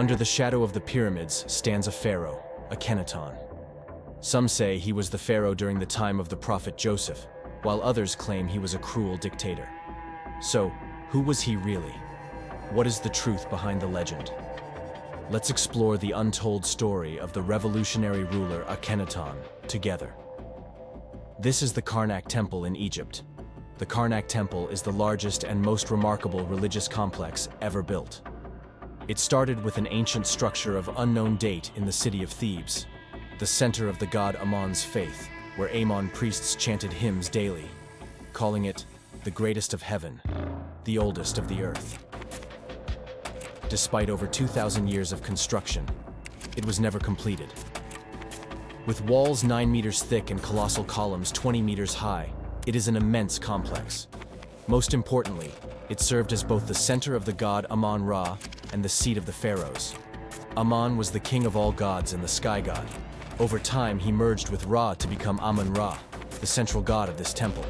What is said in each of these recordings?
Under the shadow of the pyramids stands a pharaoh, Akhenaten. Some say he was the pharaoh during the time of the prophet Joseph, while others claim he was a cruel dictator. So, who was he really? What is the truth behind the legend? Let's explore the untold story of the revolutionary ruler Akhenaten together. This is the Karnak Temple in Egypt. The Karnak Temple is the largest and most remarkable religious complex ever built. It started with an ancient structure of unknown date in the city of Thebes, the center of the god Amun's faith, where Amun priests chanted hymns daily, calling it the greatest of heaven, the oldest of the earth. Despite over 2,000 years of construction, it was never completed. With walls 9 meters thick and colossal columns 20 meters high, it is an immense complex. Most importantly, it served as both the center of the god Amun-Ra and the seat of the pharaohs. Amun was the king of all gods and the sky god. Over time, he merged with Ra to become Amun-Ra, the central god of this temple.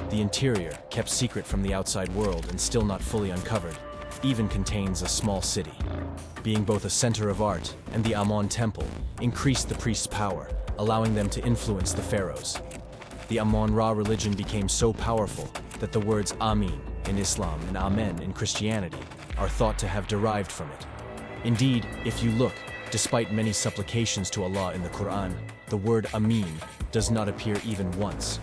The interior, kept secret from the outside world and still not fully uncovered, even contains a small city. Being both a center of art and the Amun temple increased the priests' power, allowing them to influence the pharaohs. The Amun-Ra religion became so powerful that the words Amin in Islam and Amen in Christianity are thought to have derived from it. Indeed, if you look, despite many supplications to Allah in the Quran, the word Amin does not appear even once.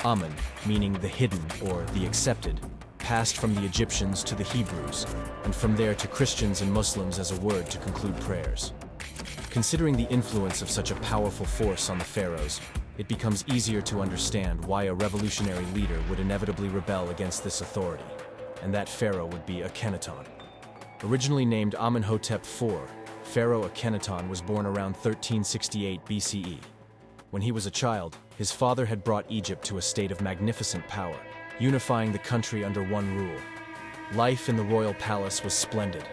Amun, meaning the hidden or the accepted, passed from the Egyptians to the Hebrews, and from there to Christians and Muslims as a word to conclude prayers. Considering the influence of such a powerful force on the pharaohs, it becomes easier to understand why a revolutionary leader would inevitably rebel against this authority, and that pharaoh would be Akhenaten. Originally named Amenhotep IV, Pharaoh Akhenaten was born around 1368 BCE. When he was a child, his father had brought Egypt to a state of magnificent power, unifying the country under one rule. Life in the royal palace was splendid.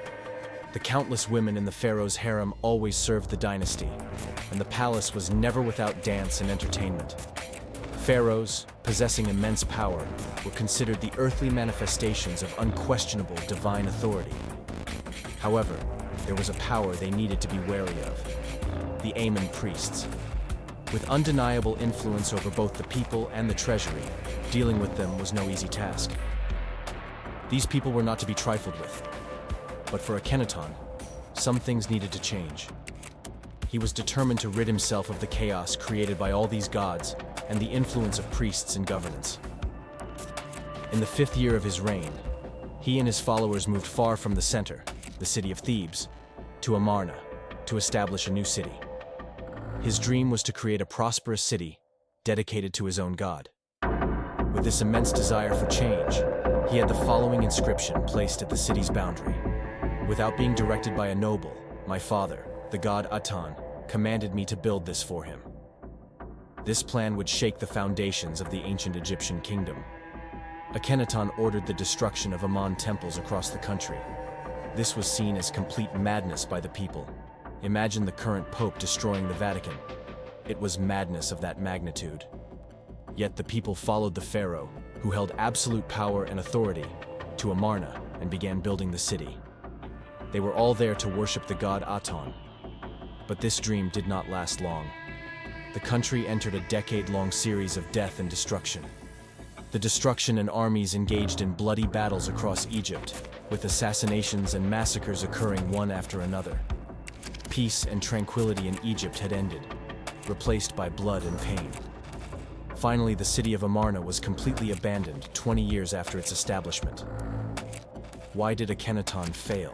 The countless women in the pharaoh's harem always served the dynasty, and the palace was never without dance and entertainment. Pharaohs, possessing immense power, were considered the earthly manifestations of unquestionable divine authority. However, there was a power they needed to be wary of: the Amun priests. With undeniable influence over both the people and the treasury, dealing with them was no easy task. These people were not to be trifled with. But for Akhenaten, some things needed to change. He was determined to rid himself of the chaos created by all these gods and the influence of priests in governance. In the 5th year of his reign, he and his followers moved far from the center, the city of Thebes, to Amarna, to establish a new city. His dream was to create a prosperous city dedicated to his own god. With this immense desire for change, he had the following inscription placed at the city's boundary: "Without being directed by a noble, my father, the god Aten, commanded me to build this for him." This plan would shake the foundations of the ancient Egyptian kingdom. Akhenaten ordered the destruction of Amun temples across the country. This was seen as complete madness by the people. Imagine the current pope destroying the Vatican. It was madness of that magnitude. Yet the people followed the pharaoh, who held absolute power and authority, to Amarna and began building the city. They were all there to worship the god Aten. But this dream did not last long. The country entered a decade-long series of death and destruction. The destruction and armies engaged in bloody battles across Egypt, with assassinations and massacres occurring one after another. Peace and tranquility in Egypt had ended, replaced by blood and pain. Finally, the city of Amarna was completely abandoned 20 years after its establishment. Why did Akhenaten fail?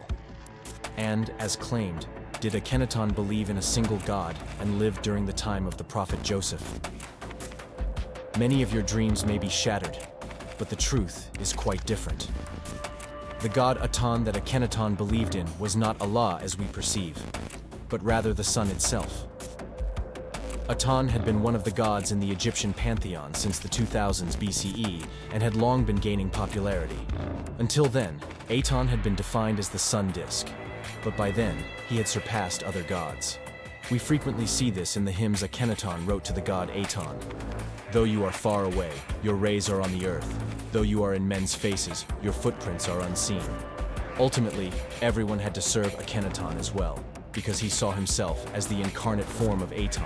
And, as claimed, did Akhenaten believe in a single god and live during the time of the prophet Joseph? Many of your dreams may be shattered, but the truth is quite different. The god Aten that Akhenaten believed in was not Allah as we perceive, but rather the sun itself. Aten had been one of the gods in the Egyptian pantheon since the 2000s BCE and had long been gaining popularity. Until then, Aten had been defined as the sun disk, but by then, he had surpassed other gods. We frequently see this in the hymns Akhenaten wrote to the god Aten. "Though you are far away, your rays are on the earth. Though you are in men's faces, your footprints are unseen." Ultimately, everyone had to serve Akhenaten as well, because he saw himself as the incarnate form of Aten.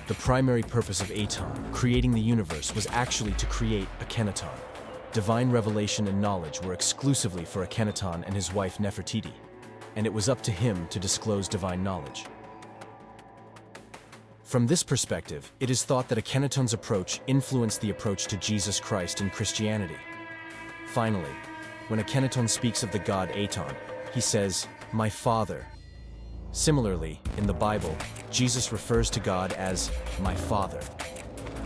The primary purpose of Aten, creating the universe, was actually to create Akhenaten. Divine revelation and knowledge were exclusively for Akhenaten and his wife Nefertiti, and it was up to him to disclose divine knowledge. From this perspective, it is thought that Akhenaten's approach influenced the approach to Jesus Christ in Christianity. Finally, when Akhenaten speaks of the god Aten, he says, "My Father." Similarly, in the Bible, Jesus refers to God as "my Father."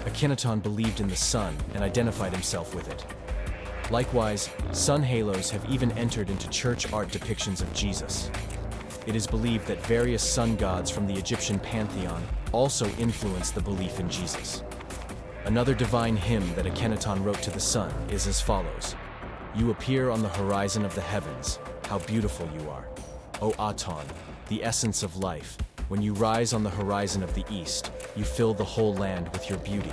Akhenaten believed in the sun and identified himself with it. Likewise, sun halos have even entered into church art depictions of Jesus. It is believed that various sun gods from the Egyptian pantheon also influenced the belief in Jesus. Another divine hymn that Akhenaten wrote to the sun is as follows: "You appear on the horizon of the heavens, how beautiful you are. O Aten, the essence of life, when you rise on the horizon of the east, you fill the whole land with your beauty."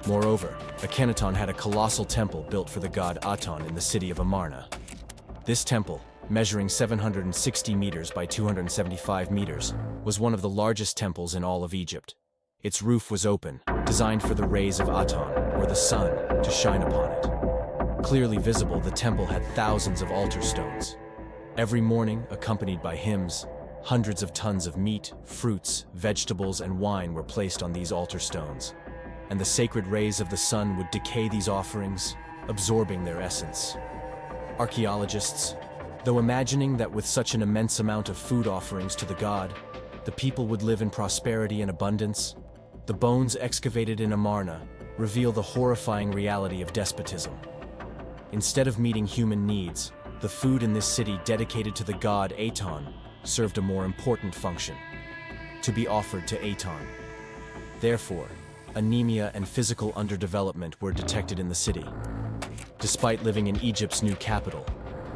Moreover, Akhenaten had a colossal temple built for the god Aten in the city of Amarna. This temple, measuring 760 meters by 275 meters, was one of the largest temples in all of Egypt. Its roof was open, designed for the rays of Aten, or the sun, to shine upon it. Clearly visible, the temple had thousands of altar stones. Every morning, accompanied by hymns, hundreds of tons of meat, fruits, vegetables, and wine were placed on these altar stones, and the sacred rays of the sun would decay these offerings, absorbing their essence. Archaeologists, though imagining that with such an immense amount of food offerings to the god, the people would live in prosperity and abundance, the bones excavated in Amarna reveal the horrifying reality of despotism. Instead of meeting human needs, the food in this city dedicated to the god Aten served a more important function: to be offered to Aten. Therefore, anemia and physical underdevelopment were detected in the city. Despite living in Egypt's new capital,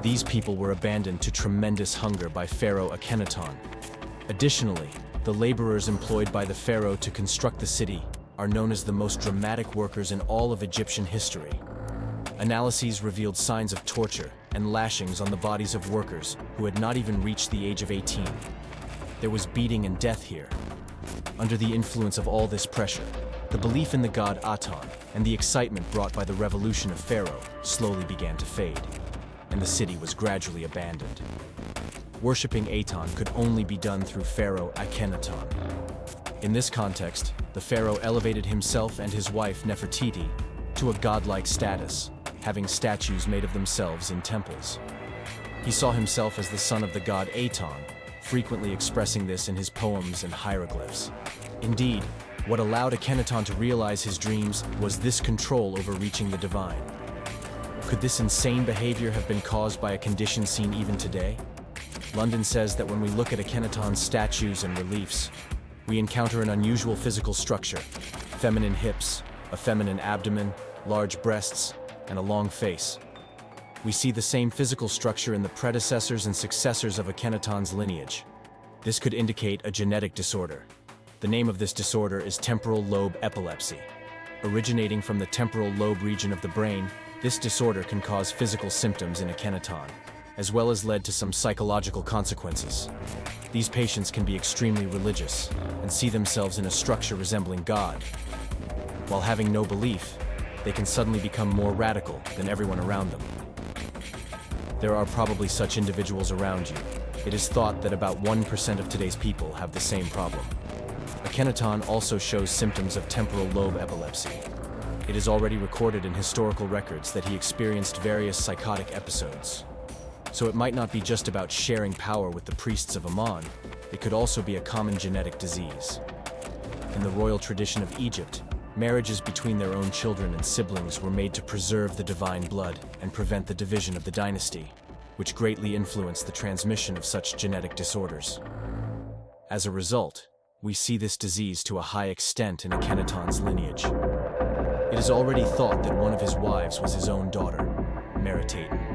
these people were abandoned to tremendous hunger by Pharaoh Akhenaten. Additionally, the laborers employed by the pharaoh to construct the city are known as the most dramatic workers in all of Egyptian history. Analyses revealed signs of torture and lashings on the bodies of workers who had not even reached the age of 18. There was beating and death here. Under the influence of all this pressure, the belief in the god Aten and the excitement brought by the revolution of Pharaoh slowly began to fade, and the city was gradually abandoned. Worshipping Aten could only be done through Pharaoh Akhenaten. In this context, the pharaoh elevated himself and his wife Nefertiti to a godlike status, having statues made of themselves in temples. He saw himself as the son of the god Aten, frequently expressing this in his poems and hieroglyphs. Indeed, what allowed Akhenaten to realize his dreams was this control over reaching the divine. Could this insane behavior have been caused by a condition seen even today? London says that when we look at Akhenaten's statues and reliefs, we encounter an unusual physical structure: feminine hips, a feminine abdomen, large breasts, and a long face. We see the same physical structure in the predecessors and successors of Akhenaten's lineage. This could indicate a genetic disorder. The name of this disorder is temporal lobe epilepsy. Originating from the temporal lobe region of the brain, this disorder can cause physical symptoms in Akhenaten, as well as lead to some psychological consequences. These patients can be extremely religious and see themselves in a structure resembling God. While having no belief, they can suddenly become more radical than everyone around them. There are probably such individuals around you. It is thought that about 1% of today's people have the same problem. Akhenaten also shows symptoms of temporal lobe epilepsy. It is already recorded in historical records that he experienced various psychotic episodes. So it might not be just about sharing power with the priests of Amun, it could also be a common genetic disease. In the royal tradition of Egypt, marriages between their own children and siblings were made to preserve the divine blood and prevent the division of the dynasty, which greatly influenced the transmission of such genetic disorders. As a result, we see this disease to a high extent in Akhenaten's lineage. It is already thought that one of his wives was his own daughter, Nefertiti.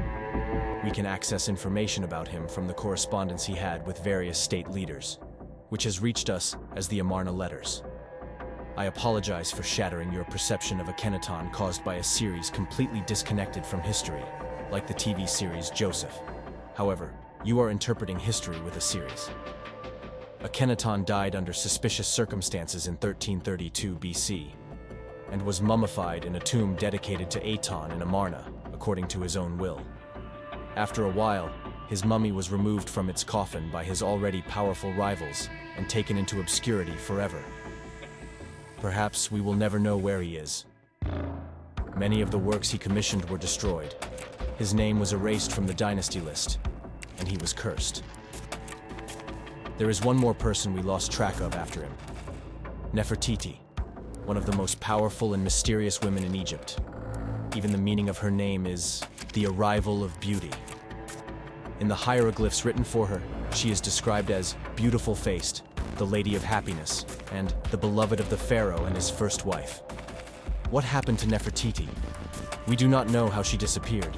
We can access information about him from the correspondence he had with various state leaders, which has reached us as the Amarna letters. I apologize for shattering your perception of Akhenaten caused by a series completely disconnected from history. like the TV series Joseph. However, you are interpreting history with a series. Akhenaten died under suspicious circumstances in 1332 BC and was mummified in a tomb dedicated to Aten in Amarna, according to his own will. After a while, his mummy was removed from its coffin by his already powerful rivals and taken into obscurity forever. Perhaps we will never know where he is. Many of the works he commissioned were destroyed. His name was erased from the dynasty list, and he was cursed. There is one more person we lost track of after him. Nefertiti, one of the most powerful and mysterious women in Egypt. Even the meaning of her name is the arrival of beauty. In the hieroglyphs written for her, she is described as beautiful-faced, the Lady of Happiness, and the beloved of the pharaoh and his first wife. What happened to Nefertiti? We do not know how she disappeared.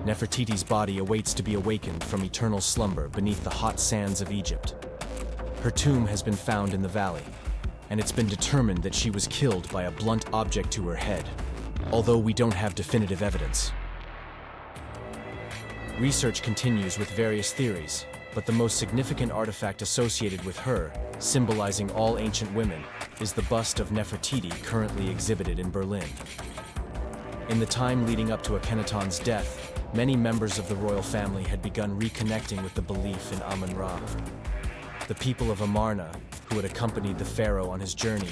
Nefertiti's body awaits to be awakened from eternal slumber beneath the hot sands of Egypt. Her tomb has been found in the valley, and it's been determined that she was killed by a blunt object to her head, although we don't have definitive evidence. Research continues with various theories, but the most significant artifact associated with her, symbolizing all ancient women, is the bust of Nefertiti currently exhibited in Berlin. In the time leading up to Akhenaten's death, many members of the royal family had begun reconnecting with the belief in Amun-Ra. The people of Amarna, who had accompanied the pharaoh on his journey,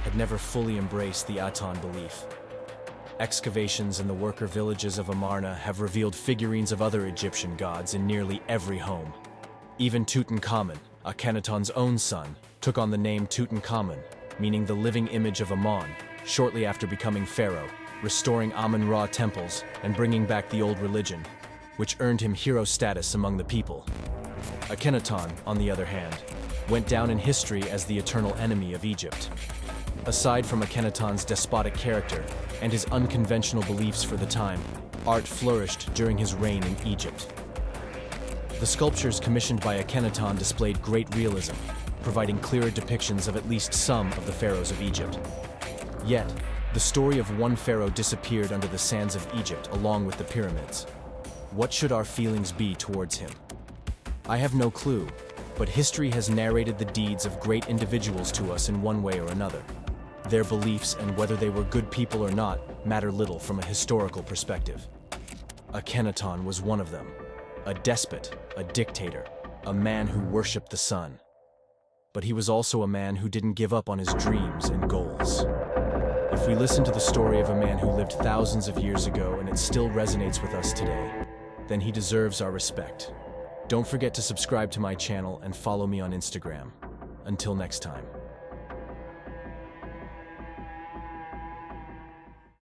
had never fully embraced the Aten belief. Excavations in the worker villages of Amarna have revealed figurines of other Egyptian gods in nearly every home. Even Tutankhamun, Akhenaten's own son, took on the name Tutankhamun, meaning the living image of Amun, shortly after becoming pharaoh, restoring Amun-Ra temples and bringing back the old religion, which earned him hero status among the people. Akhenaten, on the other hand, went down in history as the eternal enemy of Egypt. Aside from Akhenaten's despotic character and his unconventional beliefs for the time, art flourished during his reign in Egypt. The sculptures commissioned by Akhenaten displayed great realism, providing clearer depictions of at least some of the pharaohs of Egypt. Yet, the story of one pharaoh disappeared under the sands of Egypt along with the pyramids. What should our feelings be towards him? I have no clue, but history has narrated the deeds of great individuals to us in one way or another. Their beliefs and whether they were good people or not matter little from a historical perspective. Akhenaten was one of them, a despot, a dictator, a man who worshipped the sun. But he was also a man who didn't give up on his dreams and goals. If we listen to the story of a man who lived thousands of years ago and it still resonates with us today, then he deserves our respect. Don't forget to subscribe to my channel and follow me on Instagram. Until next time.